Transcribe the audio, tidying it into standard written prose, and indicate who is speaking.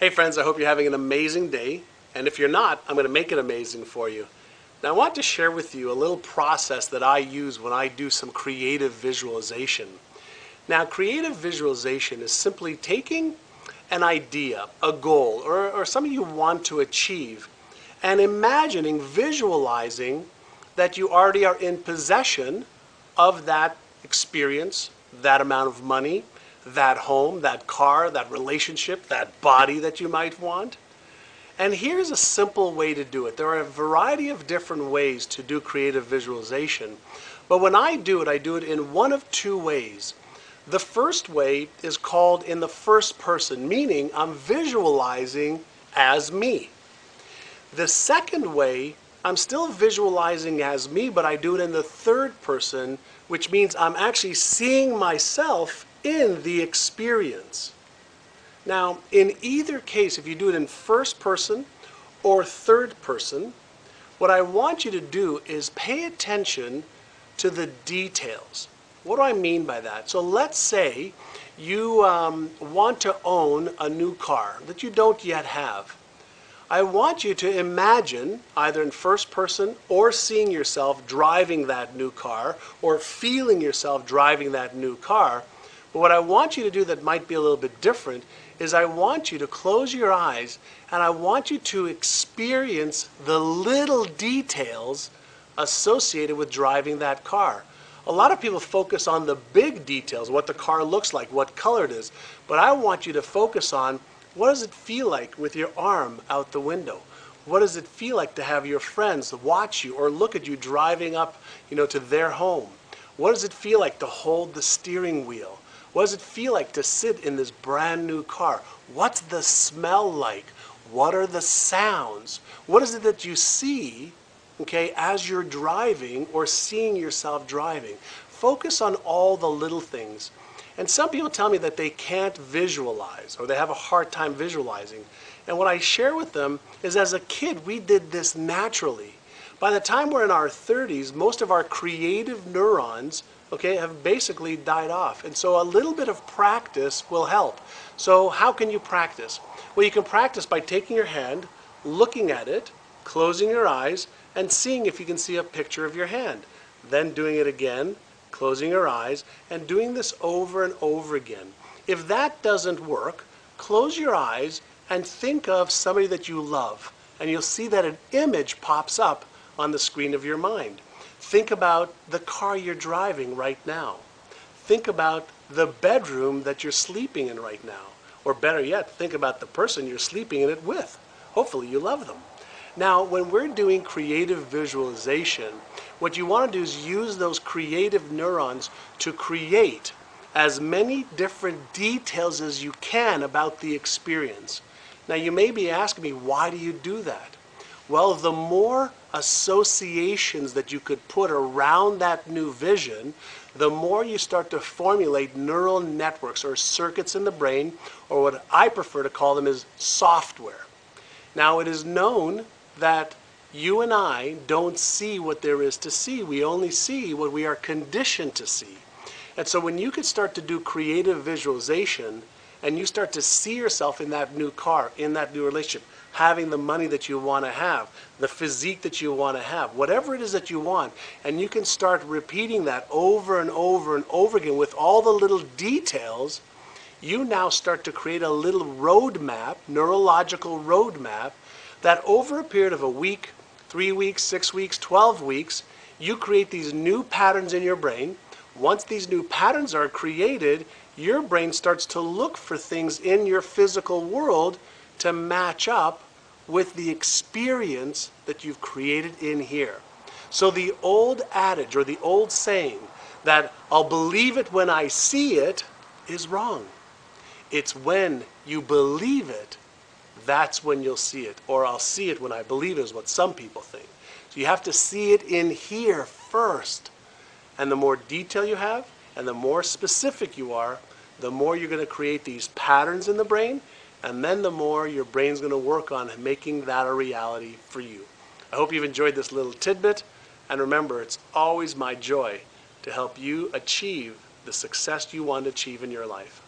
Speaker 1: Hey friends, I hope you're having an amazing day, and if you're not, I'm going to make it amazing for you. Now I want to share with you a little process that I use when I do some creative visualization. Now creative visualization is simply taking an idea, a goal, or something you want to achieve, and imagining, visualizing that you already are in possession of that experience, that amount of money, that home, that car, that relationship, that body that you might want. And here's a simple way to do it. There are a variety of different ways to do creative visualization, but when I do it in one of two ways. The first way is called in the first person, meaning I'm visualizing as me. The second way, I'm still visualizing as me, but I do it in the third person, which means I'm actually seeing myself in the experience. Now, in either case, if you do it in first person or third person, what I want you to do is pay attention to the details. What do I mean by that? So let's say you want to own a new car that you don't yet have. I want you to imagine, either in first person or seeing yourself driving that new car or feeling yourself driving that new car. But what I want you to do that might be a little bit different is I want you to close your eyes and I want you to experience the little details associated with driving that car. A lot of people focus on the big details, what the car looks like, what color it is, but I want you to focus on what does it feel like with your arm out the window? What does it feel like to have your friends watch you or look at you driving up, to their home? What does it feel like to hold the steering wheel? What does it feel like to sit in this brand new car? What's the smell like? What are the sounds? What is it that you see, as you're driving or seeing yourself driving? Focus on all the little things. And some people tell me that they can't visualize or they have a hard time visualizing. And what I share with them is as a kid, we did this naturally. By the time we're in our 30s, most of our creative neurons have basically died off. And so a little bit of practice will help. So how can you practice? Well, you can practice by taking your hand, looking at it, closing your eyes, and seeing if you can see a picture of your hand. Then doing it again, closing your eyes, and doing this over and over again. If that doesn't work, close your eyes and think of somebody that you love, and you'll see that an image pops up on the screen of your mind. Think about the car you're driving right now. Think about the bedroom that you're sleeping in right now. Or better yet, think about the person you're sleeping in it with. Hopefully you love them. Now, when we're doing creative visualization, what you want to do is use those creative neurons to create as many different details as you can about the experience. Now, you may be asking me, why do you do that? Well, the more associations that you could put around that new vision, the more you start to formulate neural networks or circuits in the brain, or what I prefer to call them is software. Now, it is known that you and I don't see what there is to see. We only see what we are conditioned to see. And so when you can start to do creative visualization and you start to see yourself in that new car, in that new relationship, having the money that you want to have, the physique that you want to have, whatever it is that you want, and you can start repeating that over and over and over again with all the little details, you now start to create a little roadmap, neurological roadmap, that over a period of a week, 3 weeks, 6 weeks, 12 weeks, you create these new patterns in your brain. Once these new patterns are created, your brain starts to look for things in your physical world to match up with the experience that you've created in here. So the old adage or the old saying that I'll believe it when I see it is wrong. It's when you believe it, that's when you'll see it. Or I'll see it when I believe it is what some people think. So you have to see it in here first. And the more detail you have and the more specific you are, the more you're going to create these patterns in the brain, and then the more your brain's going to work on making that a reality for you. I hope you've enjoyed this little tidbit, and remember, it's always my joy to help you achieve the success you want to achieve in your life.